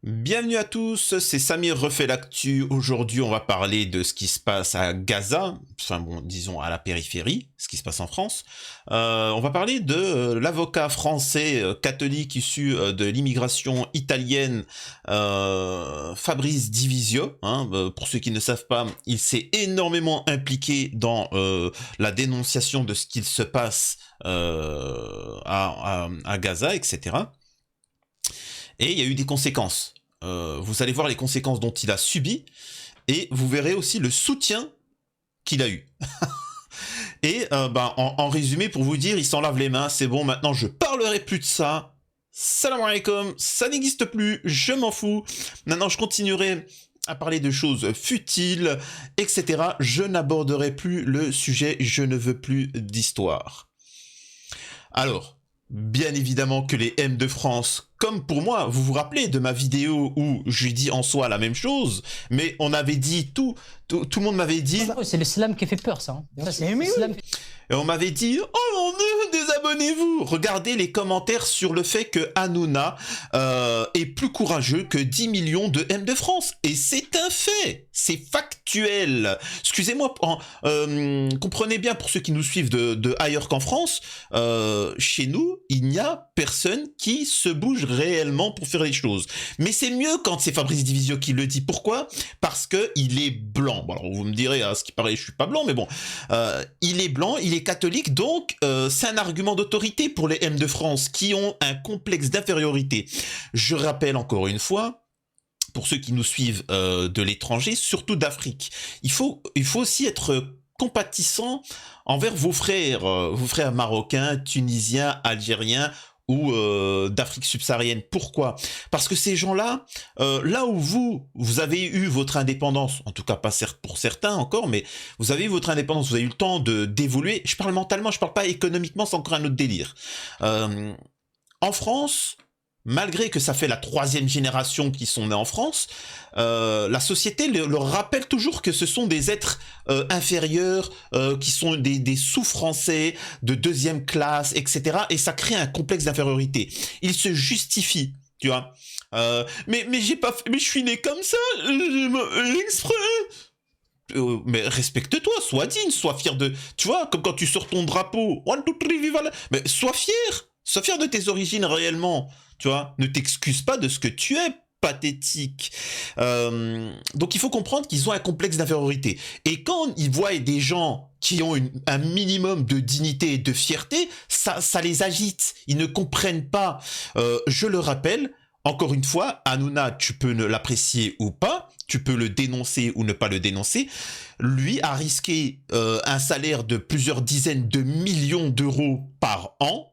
Bienvenue à tous, c'est Samir refait l'actu. Aujourd'hui, on va parler de ce qui se passe à Gaza, enfin bon, disons à la périphérie, ce qui se passe en France. On va parler de l'avocat français catholique issu de l'immigration italienne, Fabrice Divisio. Pour ceux qui ne savent pas, il s'est énormément impliqué dans la dénonciation de ce qu'il se passe à Gaza, etc. Et il y a eu des conséquences. Vous allez voir les conséquences dont il a subi, et vous verrez aussi le soutien qu'il a eu. Et en résumé, pour vous dire, il s'en lave les mains, c'est bon, maintenant je parlerai plus de ça. Salam alaikum, ça n'existe plus, je m'en fous. Maintenant je continuerai à parler de choses futiles, etc. Je n'aborderai plus le sujet, je ne veux plus d'histoire. Alors, bien évidemment que les M de France, comme pour moi, vous vous rappelez de ma vidéo où je dis en soi la même chose, mais on avait dit tout le monde m'avait dit... C'est l'islam qui fait peur, ça. Hein. Ça c'est l'islam. Et on m'avait dit, oh mon Dieu, désabonnez-vous. Regardez les commentaires sur le fait que Hanouna est plus courageux que 10 millions de M de France. Et c'est un fait, c'est factuel. Excusez-moi, comprenez bien pour ceux qui nous suivent de ailleurs qu'en France, chez nous, il n'y a personne qui se bouge réellement pour faire les choses. Mais c'est mieux quand c'est Fabrice Divisio qui le dit. Pourquoi ? Parce qu'il est blanc. Bon, alors vous me direz, à ce qui paraît, je suis pas blanc, mais bon, il est blanc, il est catholique, donc c'est un argument d'autorité pour les M de France qui ont un complexe d'infériorité. Je rappelle encore une fois, pour ceux qui nous suivent de l'étranger, surtout d'Afrique, il faut aussi être compatissant envers vos frères marocains, tunisiens, algériens, ou d'Afrique subsaharienne. Pourquoi ? Parce que ces gens-là, là où vous avez eu votre indépendance, en tout cas pas pour certains encore, mais vous avez eu votre indépendance, vous avez eu le temps d'évoluer. Je parle mentalement, je parle pas économiquement, c'est encore un autre délire. En France, malgré que ça fait la 3e génération qui sont nés en France, la société leur rappelle toujours que ce sont des êtres inférieurs, qui sont des sous-français de 2e classe, etc. Et ça crée un complexe d'infériorité. Ils se justifient, tu vois. Mais j'ai pas fait, mais je suis né comme ça, exprès. Mais respecte-toi, sois digne, sois fier de... Tu vois, comme quand tu sors ton drapeau, mais sois fier de tes origines réellement, tu vois, ne t'excuse pas de ce que tu es, pathétique. Donc il faut comprendre qu'ils ont un complexe d'infériorité. Et quand ils voient des gens qui ont un minimum de dignité et de fierté, ça les agite, ils ne comprennent pas. Je le rappelle, encore une fois, Hanouna, tu peux l'apprécier ou pas, tu peux le dénoncer ou ne pas le dénoncer. Lui a risqué un salaire de plusieurs dizaines de millions d'euros par an.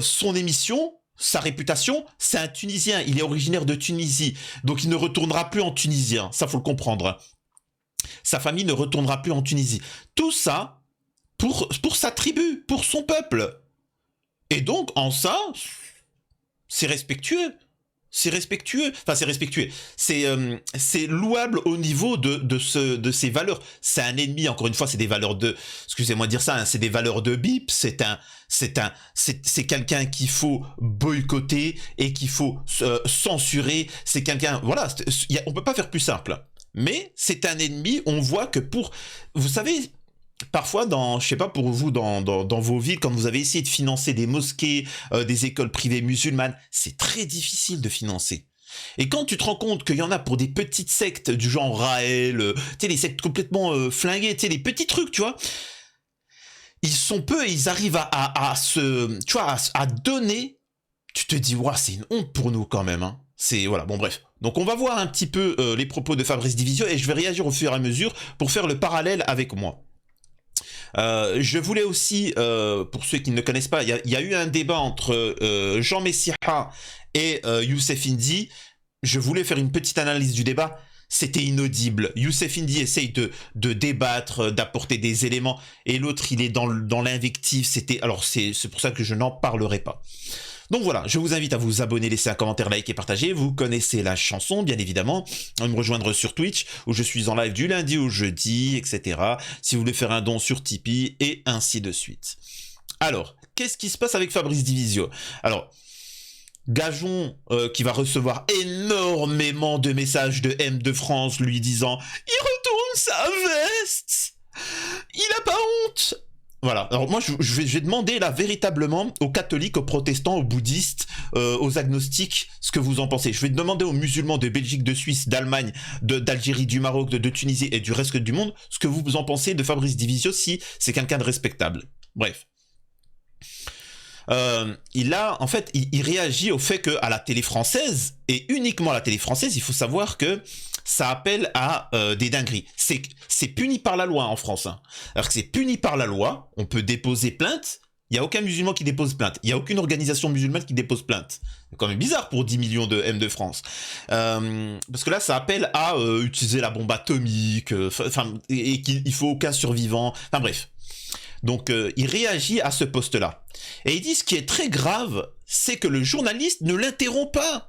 Son émission, sa réputation, c'est un Tunisien. Il est originaire de Tunisie. Donc il ne retournera plus en Tunisien. Ça, faut le comprendre. Sa famille ne retournera plus en Tunisie. Tout ça pour sa tribu, pour son peuple. Et donc, en ça... c'est respectueux. C'est respectueux. Enfin, c'est respectueux. C'est louable au niveau de ses valeurs. C'est un ennemi, encore une fois, c'est des valeurs de... Excusez-moi de dire ça, hein, c'est des valeurs de bip. C'est quelqu'un qu'il faut boycotter et qu'il faut censurer. C'est quelqu'un... Voilà, on peut pas faire plus simple. Mais c'est un ennemi, on voit que pour... Vous savez... Parfois, je sais pas pour vous, dans vos villes, quand vous avez essayé de financer des mosquées, des écoles privées musulmanes, c'est très difficile de financer. Et quand tu te rends compte qu'il y en a pour des petites sectes du genre Raël, tu sais, les sectes complètement flinguées, tu sais, les petits trucs, tu vois, ils sont peu et ils arrivent à donner, tu te dis, ouah, c'est une honte pour nous quand même, hein. C'est, voilà, bon bref. Donc on va voir un petit peu les propos de Fabrice Divisio et je vais réagir au fur et à mesure pour faire le parallèle avec moi. Je voulais aussi, pour ceux qui ne connaissent pas, il y a eu un débat entre Jean Messiha et Youssef Indy. Je voulais faire une petite analyse du débat. C'était inaudible. Youssef Indy essaye de débattre, d'apporter des éléments, et l'autre, il est dans l'invective. Alors c'est pour ça que je n'en parlerai pas. Donc voilà, je vous invite à vous abonner, laisser un commentaire, like et partager. Vous connaissez la chanson, bien évidemment. Me rejoindre sur Twitch, où je suis en live du lundi au jeudi, etc. Si vous voulez faire un don sur Tipeee, et ainsi de suite. Alors, qu'est-ce qui se passe avec Fabrice Divisio ? Alors, Gageons qu'il va recevoir énormément de messages de M de France lui disant « Il retourne sa veste ! Il a pas honte !» Voilà, alors moi je vais demander là véritablement aux catholiques, aux protestants, aux bouddhistes, aux agnostiques, ce que vous en pensez. Je vais demander aux musulmans de Belgique, de Suisse, d'Allemagne, d'Algérie, du Maroc, de Tunisie et du reste du monde, ce que vous en pensez de Fabrice Divisio si c'est quelqu'un de respectable. Bref. Il réagit au fait qu'à la télé française, et uniquement à la télé française, il faut savoir que ça appelle à des dingueries. C'est puni par la loi en France. Hein. Alors que c'est puni par la loi, on peut déposer plainte, il n'y a aucun musulman qui dépose plainte, il n'y a aucune organisation musulmane qui dépose plainte. C'est quand même bizarre pour 10 millions de M de France. Parce que là, ça appelle à utiliser la bombe atomique, et qu'il ne faut aucun survivant, enfin bref. Donc, il réagit à ce poste-là. Et il dit ce qui est très grave, c'est que le journaliste ne l'interrompt pas.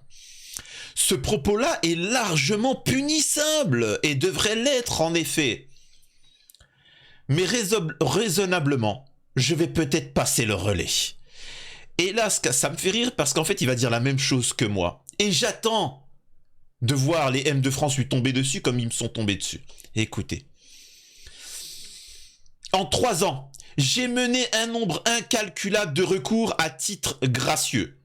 Ce propos-là est largement punissable et devrait l'être en effet. Mais raisonnablement, je vais peut-être passer le relais. Et là, ça me fait rire parce qu'en fait, il va dire la même chose que moi. Et j'attends de voir les M de France lui tomber dessus comme ils me sont tombés dessus. Écoutez. En 3 ans, j'ai mené un nombre incalculable de recours à titre gracieux.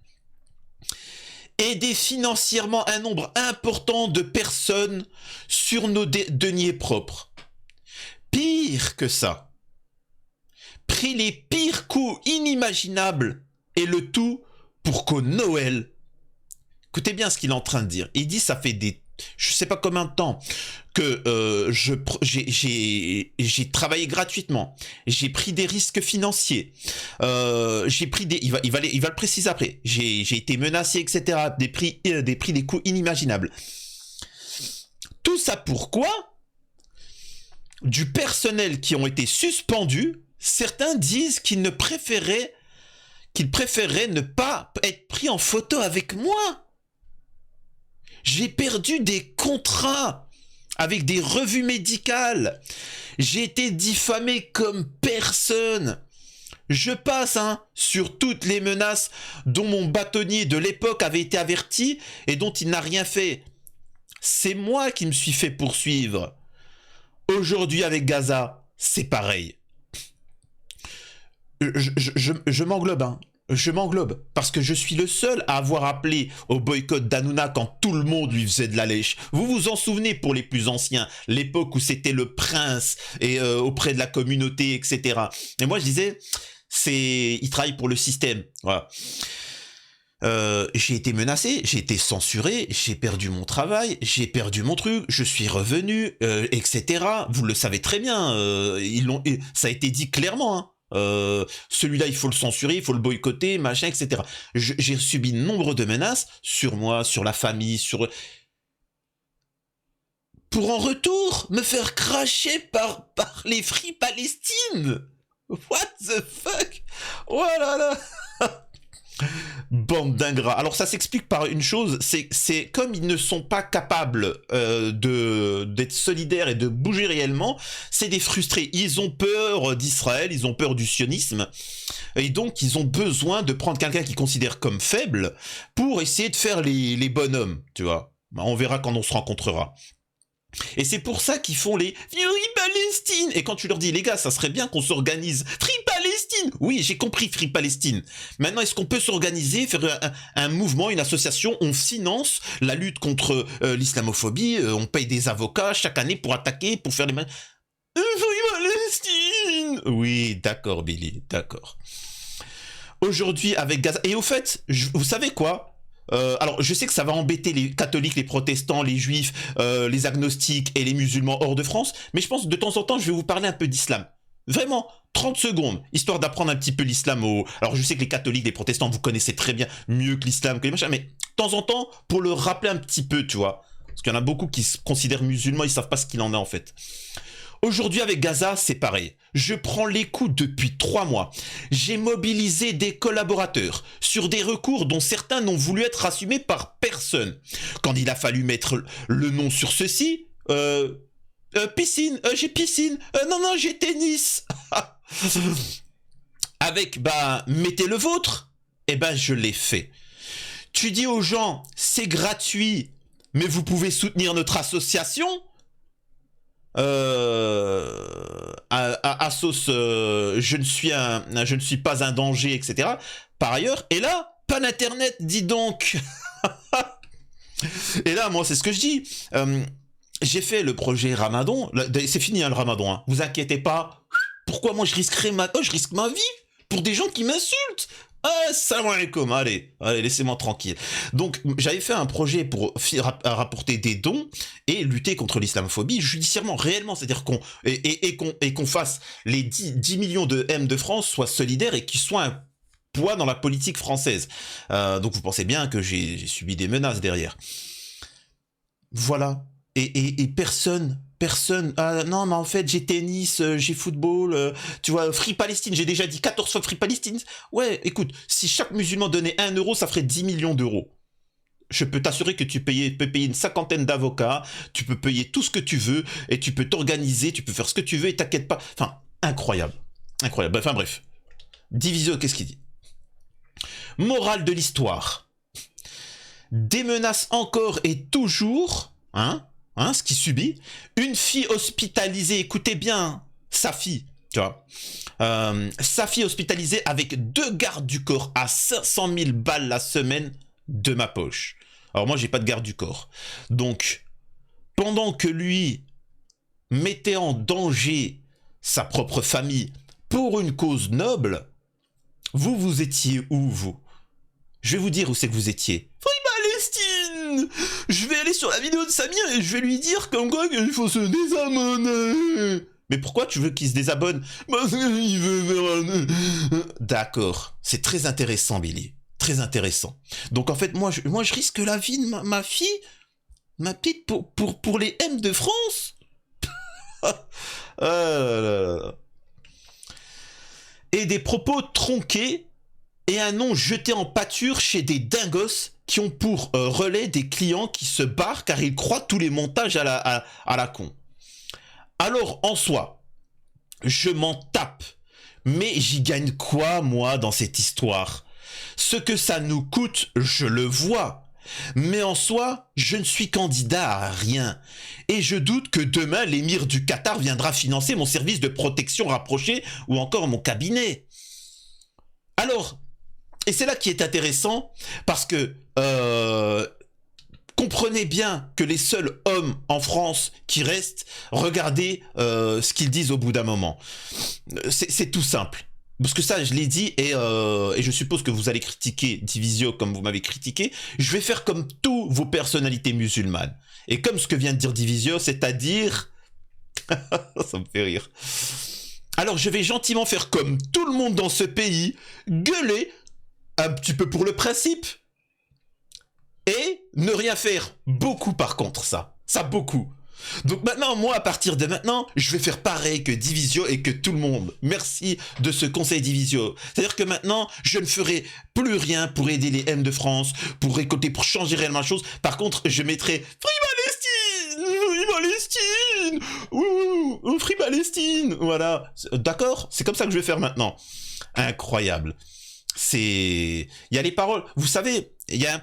Aider financièrement un nombre important de personnes sur nos deniers propres. Pire que ça. Pris les pires coups inimaginables et le tout pour qu'au Noël. Écoutez bien ce qu'il est en train de dire. Il dit ça fait je sais pas combien de temps que j'ai travaillé gratuitement, j'ai pris des risques financiers, j'ai pris il va le préciser après, j'ai été menacé, etc. Des coûts inimaginables. Tout ça pourquoi? Du personnel qui ont été suspendus, certains disent qu'ils préféraient ne pas être pris en photo avec moi. J'ai perdu des contrats avec des revues médicales. J'ai été diffamé comme personne. Je passe sur toutes les menaces dont mon bâtonnier de l'époque avait été averti et dont il n'a rien fait. C'est moi qui me suis fait poursuivre. Aujourd'hui avec Gaza, c'est pareil. Je m'englobe, Je m'englobe, parce que je suis le seul à avoir appelé au boycott d'Hanouna quand tout le monde lui faisait de la lèche. Vous vous en souvenez pour les plus anciens, l'époque où c'était le prince et auprès de la communauté, etc. Et moi je disais, il travaille pour le système. Voilà. J'ai été menacé, j'ai été censuré, j'ai perdu mon travail, j'ai perdu mon truc, je suis revenu, etc. Vous le savez très bien, ça a été dit clairement, celui-là il faut le censurer, il faut le boycotter, machin, etc. J'ai subi nombre de menaces sur moi, sur la famille, pour en retour me faire cracher par les Free Palestine. What the fuck? Oh là là. Bande d'ingrats. Alors ça s'explique par une chose, c'est comme ils ne sont pas capables d'être solidaires et de bouger réellement, c'est des frustrés. Ils ont peur d'Israël, ils ont peur du sionisme, et donc ils ont besoin de prendre quelqu'un qu'ils considèrent comme faible pour essayer de faire les bonhommes, tu vois. On verra quand on se rencontrera. Et c'est pour ça qu'ils font les Free Palestine. Et quand tu leur dis, les gars, ça serait bien qu'on s'organise. Free Palestine. Oui, j'ai compris Free Palestine. Maintenant, est-ce qu'on peut s'organiser, faire un mouvement, une association? On finance la lutte contre l'islamophobie. On paye des avocats chaque année pour attaquer, pour faire les... Free Palestine. Oui, d'accord, Billy, d'accord. Aujourd'hui, avec Gaza... Et au fait, vous savez quoi? Alors, je sais que ça va embêter les catholiques, les protestants, les juifs, les agnostiques et les musulmans hors de France, mais je pense que de temps en temps, je vais vous parler un peu d'islam. Vraiment, 30 secondes, histoire d'apprendre un petit peu l'islam Alors, je sais que les catholiques, les protestants, vous connaissez très bien, mieux que l'islam, que les machins, mais de temps en temps, pour le rappeler un petit peu, tu vois. Parce qu'il y en a beaucoup qui se considèrent musulmans, ils savent pas ce qu'il en est en fait. Aujourd'hui avec Gaza, c'est pareil. Je prends les coups depuis 3 mois. J'ai mobilisé des collaborateurs sur des recours dont certains n'ont voulu être assumés par personne. Quand il a fallu mettre le nom sur ceci, piscine, j'ai piscine, non, j'ai tennis. Avec, mettez le vôtre. Je l'ai fait. Tu dis aux gens, c'est gratuit, mais vous pouvez soutenir notre association. Assos, je ne suis pas un danger, etc. Par ailleurs, et là, pas d'internet, dis donc. Et là, moi, c'est ce que je dis. J'ai fait le projet Ramadan. C'est fini, hein, le Ramadan. Hein. Vous inquiétez pas. Pourquoi moi je risque ma vie pour des gens qui m'insultent? Salam alaikum, allez, laissez-moi tranquille. Donc, j'avais fait un projet pour rapporter des dons et lutter contre l'islamophobie judiciairement, réellement. C'est-à-dire qu'on fasse les 10 millions de M de France soient solidaires et qu'ils soient un poids dans la politique française. Donc, vous pensez bien que j'ai subi des menaces derrière. Voilà. Et personne, non, mais en fait, j'ai tennis, j'ai football, tu vois, Free Palestine, j'ai déjà dit 14 fois Free Palestine. Ouais, écoute, si chaque musulman donnait 1 euro, ça ferait 10 millions d'euros. Je peux t'assurer que tu peux payer une 50aine d'avocats, tu peux payer tout ce que tu veux, et tu peux t'organiser, tu peux faire ce que tu veux, et t'inquiète pas. Enfin, incroyable. Incroyable. Enfin, bref. Divisio, qu'est-ce qu'il dit? Morale de l'histoire. Des menaces encore et toujours, ce qui subit, une fille hospitalisée, écoutez bien, sa fille, tu vois, sa fille hospitalisée avec 2 gardes du corps à 500 000 balles la semaine de ma poche. Alors moi, j'ai pas de garde du corps. Donc, pendant que lui mettait en danger sa propre famille pour une cause noble, vous étiez où, vous? Je vais vous dire où c'est que vous étiez. Palestine! Je vais aller sur la vidéo de Samir et je vais lui dire comme quoi qu'il faut se désabonner. Mais pourquoi tu veux qu'il se désabonne? Parce qu'il veut faire... D'accord. C'est très intéressant, Billy. Très intéressant. Donc en fait, moi je risque la vie de ma fille, ma petite, pour les M de France. Et des propos tronqués et un nom jeté en pâture chez des dingos qui ont pour relais des clients qui se barrent car ils croient tous les montages à la con. Alors, en soi, je m'en tape. Mais j'y gagne quoi, moi, dans cette histoire? Ce que ça nous coûte, je le vois. Mais en soi, je ne suis candidat à rien. Et je doute que demain, l'émir du Qatar viendra financer mon service de protection rapproché ou encore mon cabinet. Alors... Et c'est là qui est intéressant, parce que comprenez bien que les seuls hommes en France qui restent, regardez ce qu'ils disent au bout d'un moment. C'est tout simple. Parce que ça, je l'ai dit, et je suppose que vous allez critiquer Divisio comme vous m'avez critiqué. Je vais faire comme toutes vos personnalités musulmanes. Et comme ce que vient de dire Divisio, c'est-à-dire... ça me fait rire. Alors, je vais gentiment faire comme tout le monde dans ce pays, gueuler un petit peu pour le principe, et ne rien faire. Beaucoup par contre, ça beaucoup. Donc maintenant, moi, à partir de maintenant, je vais faire pareil que Divisio et que tout le monde. Merci de ce conseil Divisio. C'est-à-dire que maintenant, je ne ferai plus rien pour aider les M de France, pour récolter, pour changer réellement la chose. Par contre, je mettrai Free Palestine, Free Palestine, voilà. D'accord? C'est comme ça que je vais faire maintenant. Incroyable. Il y a les paroles, vous savez, il y a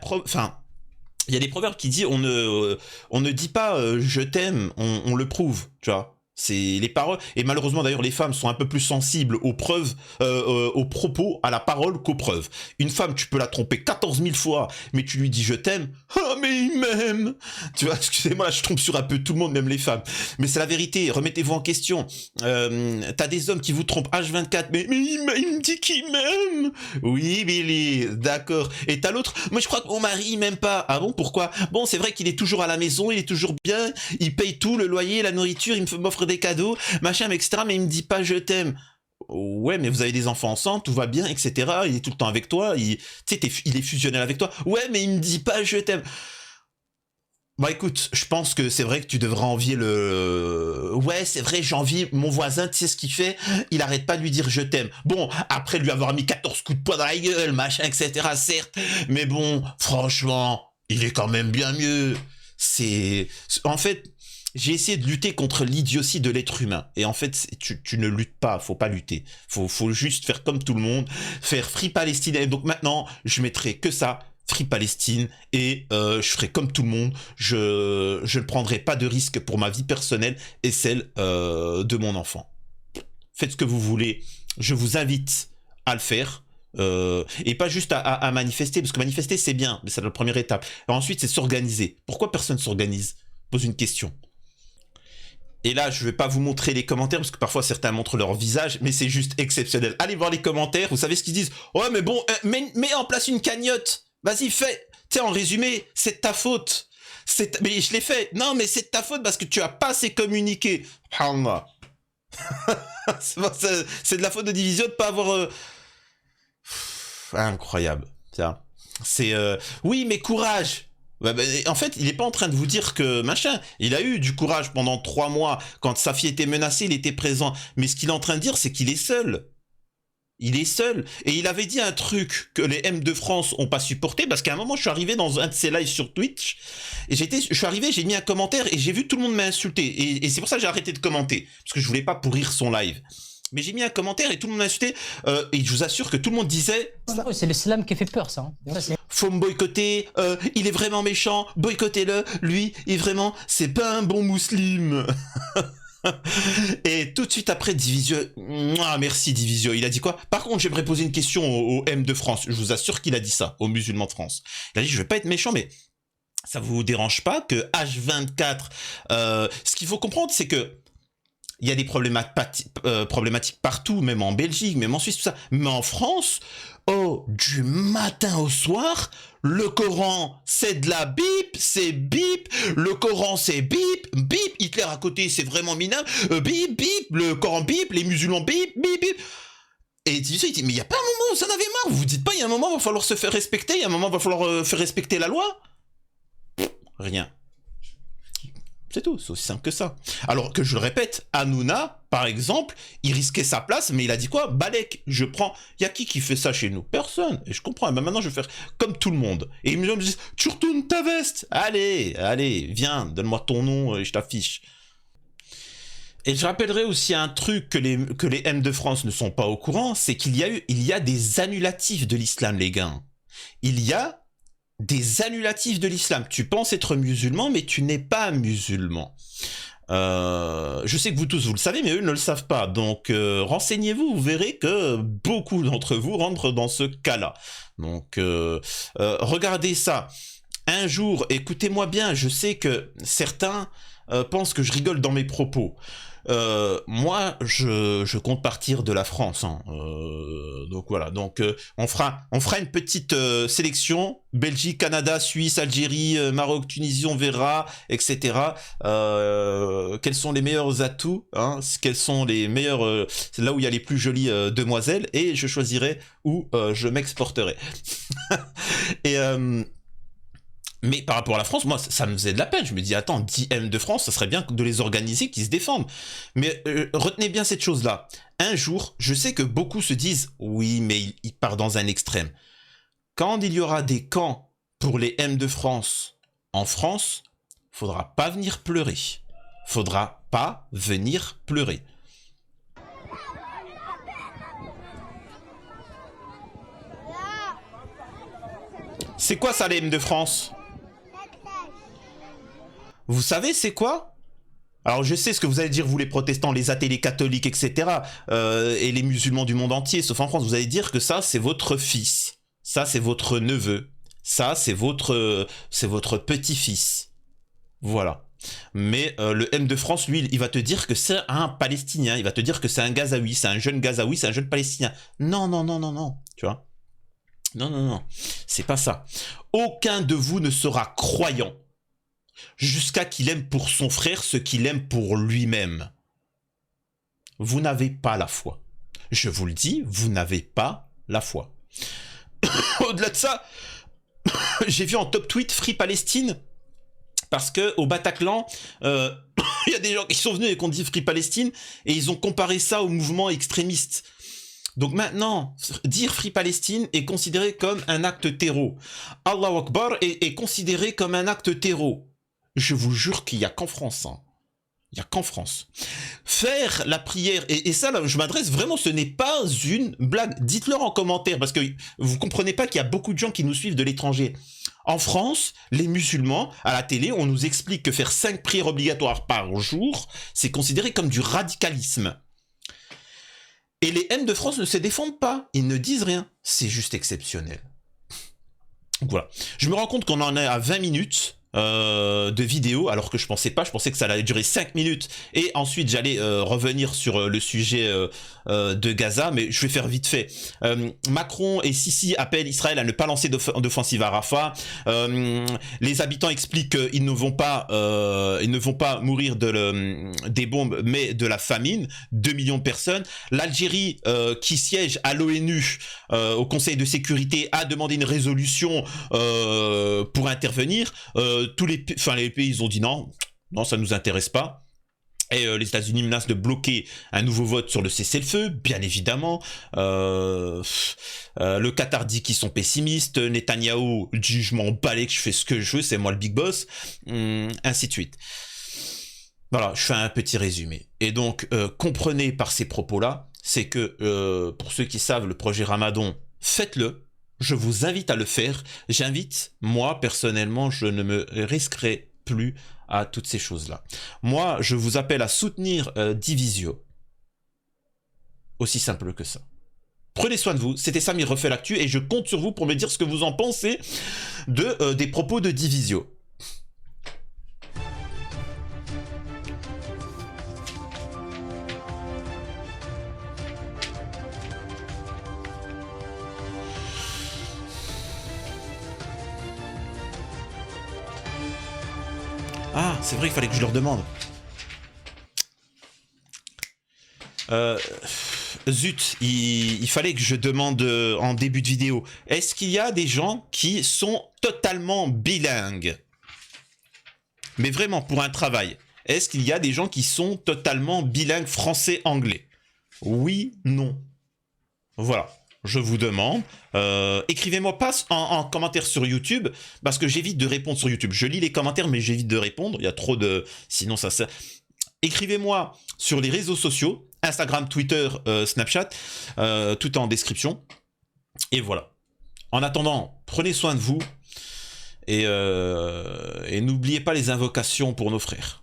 il y a des proverbes qui disent on ne dit pas je t'aime, on le prouve, tu vois. C'est les paroles, et malheureusement d'ailleurs les femmes sont un peu plus sensibles aux preuves, aux propos, à la parole qu'aux preuves. Une femme, tu peux la tromper 14 000 fois, mais tu lui dis je t'aime, ah mais il m'aime. Tu vois, excusez-moi, je trompe sur un peu tout le monde, même les femmes. Mais c'est la vérité, remettez-vous en question. T'as des hommes qui vous trompent H24, mais il me dit qu'il m'aime. Oui Billy, d'accord. Et t'as l'autre, moi je crois que mon mari il m'aime pas. Ah bon, pourquoi? Bon, c'est vrai qu'il est toujours à la maison, il est toujours bien, il paye tout, le loyer, la nourriture, il m'offre des cadeaux, machin, etc. Mais il me dit pas je t'aime. Ouais, mais vous avez des enfants ensemble, tout va bien, etc. Il est tout le temps avec toi, il est fusionnel avec toi. Ouais, mais il me dit pas je t'aime. Bah écoute, je pense que c'est vrai que tu devrais envier le... Ouais, c'est vrai, j'envie mon voisin, tu sais ce qu'il fait? Il arrête pas de lui dire je t'aime. Bon, après lui avoir mis 14 coups de poing dans la gueule, machin, etc. certes, mais bon, franchement, il est quand même bien mieux. En fait... J'ai essayé de lutter contre l'idiotie de l'être humain. Et en fait, tu ne luttes pas, faut pas lutter. Faut juste faire comme tout le monde, faire Free Palestine. Et donc maintenant, je mettrai que ça, Free Palestine, et je ferai comme tout le monde, je ne prendrai pas de risque pour ma vie personnelle et celle de mon enfant. Faites ce que vous voulez, je vous invite à le faire, et pas juste à manifester, parce que manifester c'est bien, mais c'est la première étape. Et ensuite c'est s'organiser. Pourquoi personne s'organise? Pose une question. Et là, je vais pas vous montrer les commentaires, parce que parfois certains montrent leur visage, mais c'est juste exceptionnel. Allez voir les commentaires, vous savez ce qu'ils disent. Ouais, mais bon, mets en place une cagnotte. Vas-y, fais. Tu sais, en résumé, c'est de ta faute. Mais je l'ai fait. Non, mais c'est de ta faute parce que tu as pas assez communiqué. C'est de la faute de Division de pas avoir... Incroyable. Tiens. C'est... Oui, mais courage. En fait, il n'est pas en train de vous dire que machin. Il a eu du courage pendant 3 mois. Quand sa fille était menacée, il était présent. Mais ce qu'il est en train de dire, c'est qu'il est seul. Il est seul. Et il avait dit un truc que les M de France ont pas supporté, parce qu'à un moment, je suis arrivé dans un de ses lives sur Twitch, et je suis arrivé, j'ai mis un commentaire, et j'ai vu tout le monde m'insulter. Et c'est pour ça que j'ai arrêté de commenter, parce que je voulais pas pourrir son live. Mais j'ai mis un commentaire et tout le monde m'a insulté. Et je vous assure que tout le monde disait... C'est l'islam qui fait peur, ça. Faut me boycotter, il est vraiment méchant, boycottez-le, lui, c'est pas un bon musulman. Et tout de suite après, Divisio... Ah, merci Divisio, il a dit quoi? Par contre, j'aimerais poser une question au M de France. Je vous assure qu'il a dit ça, aux musulmans de France. Il a dit, je vais pas être méchant, mais ça vous dérange pas que H24... ce qu'il faut comprendre, c'est que il y a des problématiques partout, même en Belgique, même en Suisse, tout ça. Mais en France, oh, du matin au soir, le Coran, c'est de la bip, c'est bip. Le Coran, c'est bip, bip. Hitler à côté, c'est vraiment minable. Bip, bip. Le Coran, bip. Les musulmans, bip, bip, bip. Et il dit, mais il n'y a pas un moment où ça en avait marre. Vous vous dites pas, il y a un moment où il va falloir se faire respecter. Il y a un moment où il va falloir faire respecter la loi. Rien. C'est tout, c'est aussi simple que ça. Alors que je le répète, Hanouna, par exemple, il risquait sa place, mais il a dit quoi? Balek, je prends... Il y a qui fait ça chez nous? Personne. Et je comprends, et ben maintenant je vais faire comme tout le monde. Et ils me disent, tu retournes ta veste. Allez, viens, donne-moi ton nom et je t'affiche. Et je rappellerai aussi un truc que les M de France ne sont pas au courant, c'est qu'il y a des annulatifs de l'islam, les gars. Il y a des annulatifs de l'islam. Tu penses être musulman, mais tu n'es pas musulman. Je sais que vous tous, vous le savez, mais eux ne le savent pas. Donc, renseignez-vous, vous verrez que beaucoup d'entre vous rentrent dans ce cas-là. Donc, regardez ça. Un jour, écoutez-moi bien, je sais que certains pensent que je rigole dans mes propos. Moi, je compte partir de la France. Hein. Donc voilà. Donc on fera une petite sélection. Belgique, Canada, Suisse, Algérie, Maroc, Tunisie, on verra, etc. Quels sont les meilleurs atouts, hein, quels sont les meilleurs... c'est là où il y a les plus jolies demoiselles. Et je choisirai où je m'exporterai. Et... mais par rapport à la France, moi, ça me faisait de la peine. Je me dis, attends, 10 M de France, ça serait bien de les organiser, qu'ils se défendent. Mais retenez bien cette chose-là. Un jour, je sais que beaucoup se disent, oui, mais il part dans un extrême. Quand il y aura des camps pour les M de France en France, faudra pas venir pleurer. Faudra pas venir pleurer. C'est quoi ça, les M de France ? Vous savez c'est quoi? Alors je sais ce que vous allez dire, vous les protestants, les athées, les catholiques, etc. Et les musulmans du monde entier, sauf en France, vous allez dire que ça c'est votre fils, ça c'est votre neveu, ça c'est votre petit-fils. Voilà. Mais le M de France, lui, il va te dire que c'est un Palestinien, il va te dire que c'est un Gazaoui, c'est un jeune Gazaoui, c'est un jeune Palestinien. Non, tu vois. Non, c'est pas ça. Aucun de vous ne sera croyant jusqu'à qu'il aime pour son frère ce qu'il aime pour lui-même. Vous n'avez pas la foi. Je vous le dis, vous n'avez pas la foi. Au-delà de ça, j'ai vu en top tweet Free Palestine, parce que au Bataclan, il y a des gens qui sont venus et qui ont dit Free Palestine, et ils ont comparé ça au mouvement extrémiste. Donc maintenant, dire Free Palestine est considéré comme un acte terreau. Allahu Akbar est considéré comme un acte terreau. Je vous jure qu'il n'y a qu'en France. Hein. Il n'y a qu'en France. Faire la prière, et ça, là, je m'adresse vraiment, ce n'est pas une blague. Dites-leur en commentaire, parce que vous comprenez pas qu'il y a beaucoup de gens qui nous suivent de l'étranger. En France, les musulmans, à la télé, on nous explique que faire 5 prières obligatoires par jour, c'est considéré comme du radicalisme. Et les M de France ne se défendent pas. Ils ne disent rien. C'est juste exceptionnel. Donc voilà. Je me rends compte qu'on en est à 20 minutes de vidéo, alors que je pensais que ça allait durer 5 minutes, et ensuite j'allais revenir sur le sujet de Gaza, mais je vais faire vite fait. Macron et Sisi appellent Israël à ne pas lancer d'offensive à Rafah. Les habitants expliquent qu'ils ne vont pas mourir des bombes, mais de la famine. 2 millions de personnes. L'Algérie, qui siège à l'ONU, au Conseil de sécurité, a demandé une résolution pour intervenir. Les pays, ils ont dit non, ça nous intéresse pas. Et les États-Unis menacent de bloquer un nouveau vote sur le cessez-le-feu, bien évidemment. Le Qatar dit qu'ils sont pessimistes. Netanyahou dit je m'en balais, que je fais ce que je veux, c'est moi le big boss. Ainsi de suite. Voilà, je fais un petit résumé. Et donc, comprenez par ces propos-là, c'est que, pour ceux qui savent, le projet Ramadan, faites-le. Je vous invite à le faire. J'invite, moi, personnellement, je ne me risquerai plus à toutes ces choses-là. Moi, je vous appelle à soutenir Divisio. Aussi simple que ça. Prenez soin de vous. C'était Samir refait l'actu et je compte sur vous pour me dire ce que vous en pensez des propos de Divisio. Ah, c'est vrai qu'il fallait que je leur demande. Zut, il fallait que je demande en début de vidéo. Est-ce qu'il y a des gens qui sont totalement bilingues? Mais vraiment, pour un travail. Est-ce qu'il y a des gens qui sont totalement bilingues français-anglais? Oui, non. Voilà. Je vous demande, écrivez-moi pas en commentaire sur YouTube, parce que j'évite de répondre sur YouTube. Je lis les commentaires, mais j'évite de répondre. Il y a trop de... Sinon, ça... Écrivez-moi sur les réseaux sociaux, Instagram, Twitter, Snapchat, tout en description. Et voilà. En attendant, prenez soin de vous. Et n'oubliez pas les invocations pour nos frères.